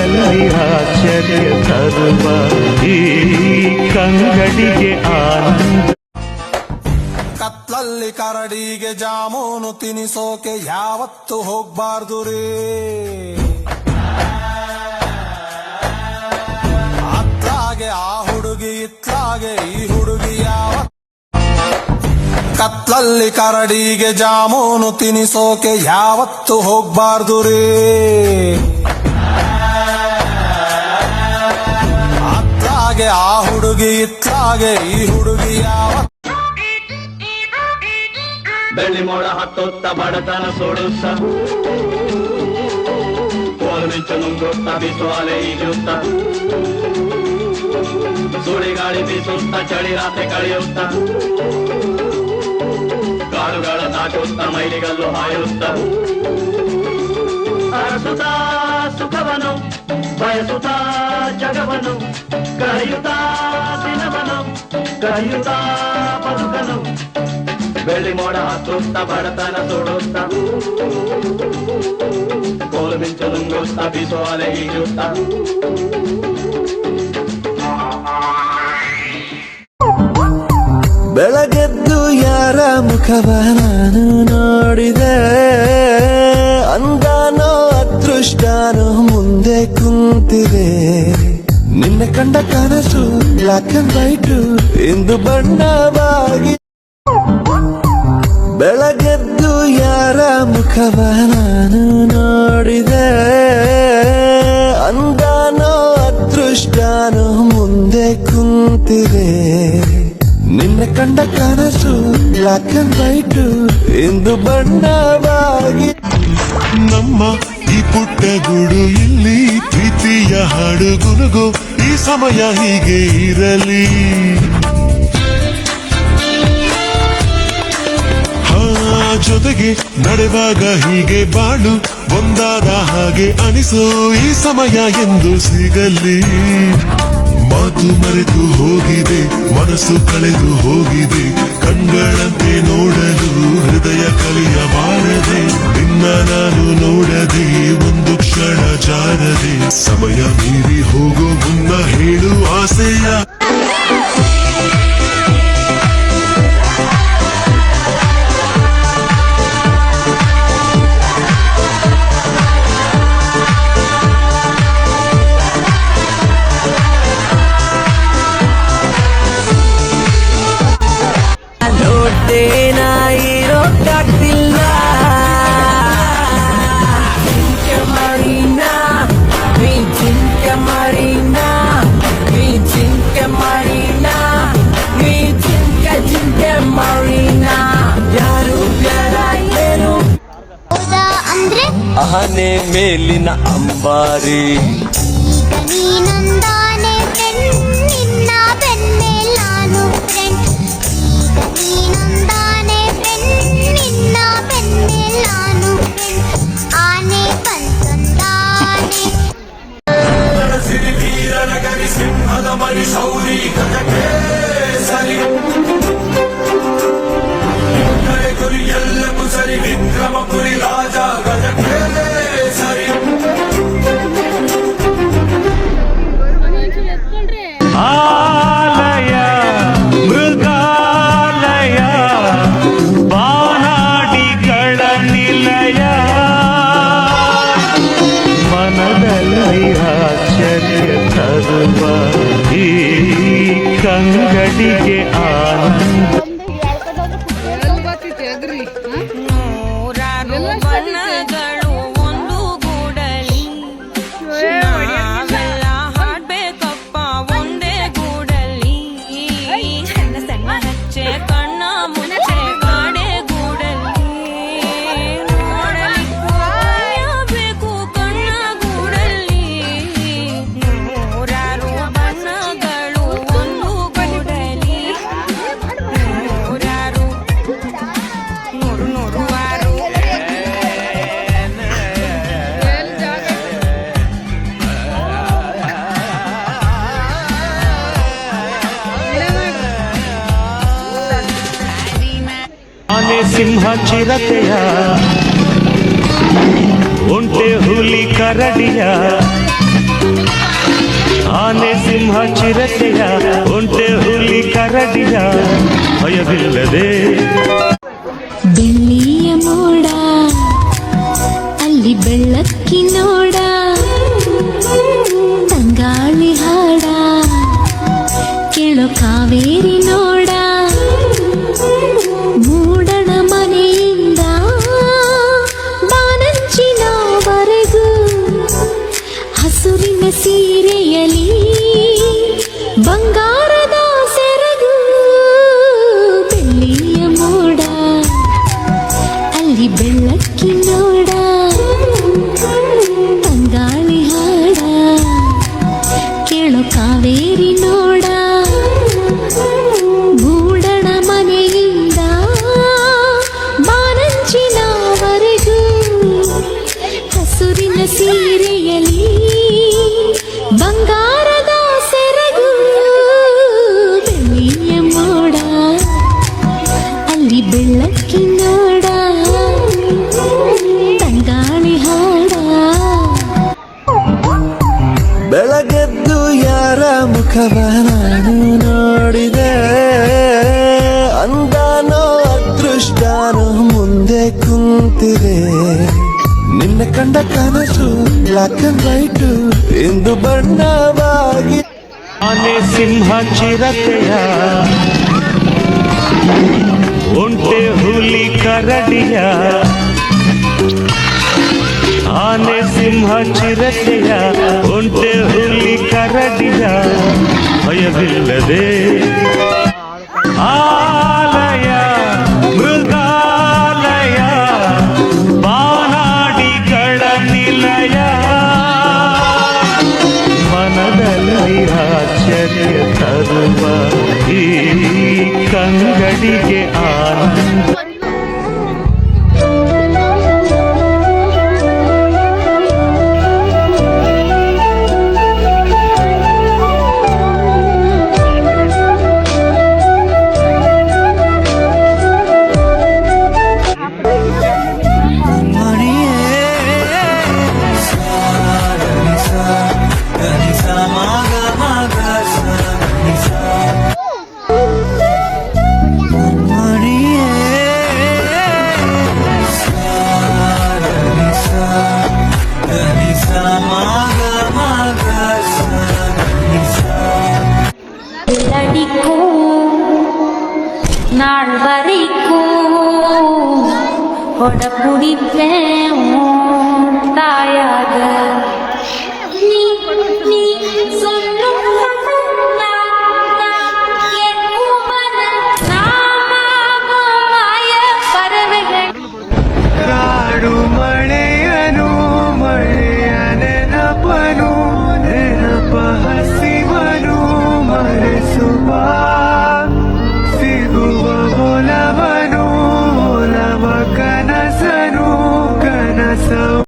ಮನದಲ್ಲಿ ಆಶ್ಚರ್ಯ ತರುವ ಈ ಕಂಗಡಿಗೆ ಆನಂದ. ಕತ್ಲಲ್ಲಿ ಕರಡಿಗೆ ಜಾಮೂನು ತಿನಿಸೋಕೆ ಯಾವತ್ತು ಹೋಗ್ಬಾರ್ದು ರೇ. ಅತ್ಲಾಗೆ ಆ ಹುಡುಗಿ ಇತ್ಲಾಗೆ ಈ ಹುಡುಗಿ ಕತ್ಲಲ್ಲಿ ಕರಡಿಗೆ ಜಾಮೂನು ತಿನಿಸೋಕೆ ಯಾವತ್ತು ಹೋಗ್ಬಾರ್ದು ರೇ. ಅತ್ಲಾಗೆ ಆ ಹುಡುಗಿ ಇತ್ಲಾಗೆ ಈ ಹುಡುಗಿ ಬೆಳ್ಳಿ ಮೋಡ ಹತ್ತೊತ್ತ ಬಡತನ ಸೋಡುತ್ತ ಕೋಲು ಮಿಂಚು ನುಂಗುತ್ತ ಬಿಸು ಅಲೆ ಈಜುತ್ತ ಸುಳಿ ಗಾಳಿ ಬೀಸುತ್ತ ಚಳಿ ರಾತ್ರಿ ಕಳೆಯುತ್ತ ಕಾಡುಗಳ ದಾಟುತ್ತ ಮೈಲಿಗಲ್ಲು ಹಾಯುತ್ತ ಅರಸುತ್ತ ಸುಖವನು ಬಯಸುತ್ತ ಜಗವನು ಕರೆಯುತ್ತ ದಿನವನು ಕರೆಯುತ್ತ ಬದುಕನು. ಬೆಳ್ಳಿ ಮೋಡ ಹತ್ತುತ್ತ ಬಡತನ ಸುಡುತ್ತ ಕೋಲು ಮಿಂಚು ನುಂಗುತ್ತ ಬಿಸು ಅಲೆ ಈಜುತ್ತ ಬೆಳಗೆದ್ದು ಯಾರ ಮುಖವ ನಾನು ನೋಡಿದೆ, ಅಂದಾನೋ ಅದೃಷ್ಟನೋ ಮುಂದೆ ಕುಂತಿದೆ. ನಿನ್ನ ಕಂಡ ಕನಸು ಬ್ಲಾಕ್ ಅಂಡ್ ವೈಟ್ ಇಂದು ಬಣ್ಣವಾಗಿ. ಬೆಳಗೆದ್ದು ಯಾರ ಮುಖವ ನಾನು ನೋಡಿದೆ, ಅಂದಾನೋ ಅದೃಷ್ಟನೋ ಮುಂದೆ ಕುಂತಿದೆ. ನಿನ್ನ ಕಂಡ ಕನಸು ಬ್ಲಾಕ್ ಅಂಡ್ ವೈಟ್ ಇಂದು ಬಣ್ಣವಾಗಿ. ನಮ್ಮ ಈ ಪುಟ್ಟ ಗೂಡು ಇಲ್ಲಿ ಪ್ರೀತಿಯ ಹಾಡು ಗುನುಗು, ಈ ಸಮಯ ಹೀಗೆ ಇರಲಿ. ಜೊತೆಗೆ ನಡೆವಾಗ ಹೀಗೆ ಬಾಳು ಒಂದಾದ ಹಾಗೆ ಅನಿಸೋ ಈ ಸಮಯ ಎಂದು ಸಿಗಲಿ. ಮಾತು ಮರೆತು ಹೋಗಿದೆ, ಮನಸ್ಸು ಕಳೆದು ಹೋಗಿದೆ, ಕಣ್ಗಳಂತೆ ನೋಡಲು ಹೃದಯ ಕಲಿಯಬಾರದೆ. ನಿನ್ನ ನಾನು ನೋಡದೆ ಒಂದು ಕ್ಷಣ ಜಾರದೆ, ಸಮಯ ಮೀರಿ ಹೋಗೋ ಮುನ್ನ ಹೇಳು ಆಸೆಯ. ಆನೆ ಮೇಲಿನ ಅಂಬಾರಿ ನೀನೊಂದಾನೆ ನಿನ್ನ ಬೆನ್ನೆಲ್ಲಾನು ನೀನೊಂದಾನೆ ನಿನ್ನ ಬೆನ್ನೆಲ್ಲಾನು ಆನೆ ಬಂತೊಂದಾನೆ. ಸಿರಿವೀರನ ಗರಿ ಸಿಂಹದ ಮರಿ ಶೌರಿ ಗಜಕ್ಕೆ ಸರಿ ಗುರಿ ಎಲ್ಲ ಕುಸರಿ ವಿಕ್ರಮ ಪುರಿ ರಾಜ ಗಜಕ್ಕೆ ಸರಿ. ಆಲಯ ಮೃಗಾಲಯ ಬಾನಾಡಿಗಳ ನಿಲಯ, ಮನದಲ್ಲಿ ಆಶ್ಚರ್ಯ ತರುವ ಈ ಕಂಗಡಿಗೆ ಆನಂದ. ಬಣ್ಣಗಳು ಒಂದು ಗೂಡಲಿ ನಾವೆಲ್ಲ ಹಾಡ್ಬೇಕಪ್ಪ ಒಂದೇ ಗೂಡಲಿ. ಸಣ್ಣ ಸಣ್ಣ ಹಚ್ಚೆ ಕಣ್ಣ ಮುಚ್ಚೆ ಕಾಡೆ ಗೂಡಲಿ ನೋಡಲಿಕ್ಕೂ ಬೇಕು ಕಣ್ಣ ಗೂಡಲಿ. ನೂರಾರು ಬಣ್ಣಗಳು ಒಂದು ಗೂಡಲಿ, ನೂರಾರು ನೂರು ನೂರು ಆರು. ಆನೆ ಸಿಂಹ ಚಿರತೆಯ, ಒಂಟೆ ಹುಲಿ ಕರಡಿಯ, ಚಿರತೆಯ ಒಂಟೆ ಹುಲಿ ಕರಡಿಯ ಭಯವಿಲ್ಲದೆ ಬೆಳ್ಳಿಯ ಮೋಡ ಅಲ್ಲಿ ಬೆಳ್ಳಕ್ಕಿ ನೋಡ ತಂಗಾಳಿ ಹಾಡ ಕೇಳೋ ಕಾವೇರಿ ನೋಡ ಮೂಡಣ ಮನೆಯಿಂದ ಬಾನಂಚಿನವರೆಗೂ ಹಸುರಿನ ಸೀರೆಯಲಿ ಬಂಗಾರದ ಸೆರಗು ಬೆಳ್ಳಿಯ ಮೋಡ ಅಲ್ಲಿ ಬೆಳ್ಳಕ್ಕಿ ನೋಡ ತಂಗಾಳಿ ಹಾಡ ಕೇಳೋ ಕಾವೇರಿ ನೋಡ ಮೂಡಣ ಮನೆಯಿಂದ ಬಾನಂಚಿನವರೆಗೂ ಹಸುರಿನ ಸೀರೆಯಲಿ ಬಂಗಾರದ ಸೆರಗು ಬೆಳ್ಳಿಯ ಮೋಡ ಅಲ್ಲಿ ಬೆಳ್ಳಕ್ಕಿ ನೋಡ ತಂಗಾಳಿ ಹಾಡ ಬೆಳಗೆದ್ದು ಯಾರ ಮುಖವ ನಾನು ನೋಡಿದೆ ಅಂದಾನೋ ಅದೃಷ್ಟನೋ ಮುಂದೆ ಕುಂತಿದೆ ನಿನ್ನ ಕಂಡ ಕನಸು ಬ್ಲಾಕ್ ಅಂಡ್ ವೈಟ್ ಇಂದು ಬಣ್ಣವಾಗಿ ಆನೆ ಸಿಂಹ ಚಿರತೆಯ ಒಂಟೆ ಹುಲಿ ಕರಡಿಯ ಆನೆ ಸಿಂಹ ಚಿರತೆಯ ಒಂಟೆ ಹುಲಿ ಕರಡಿಯ ಭಯವಿಲ್ಲದೆ ಆಲಯ ಮೃಗಾಲಯ ಬಾನಾಡಿಗಳ ನಿಲಯ ಮನದಲ್ಲಿ ಆಶ್ಚರ್ಯ ತರುವ ಈ ಕಂಗಡಿಗೆ ಆನಂದ வெள்ளடிக்கும் நாள் வரைக்கும் கொடை பிடிப்பேன் தாயாக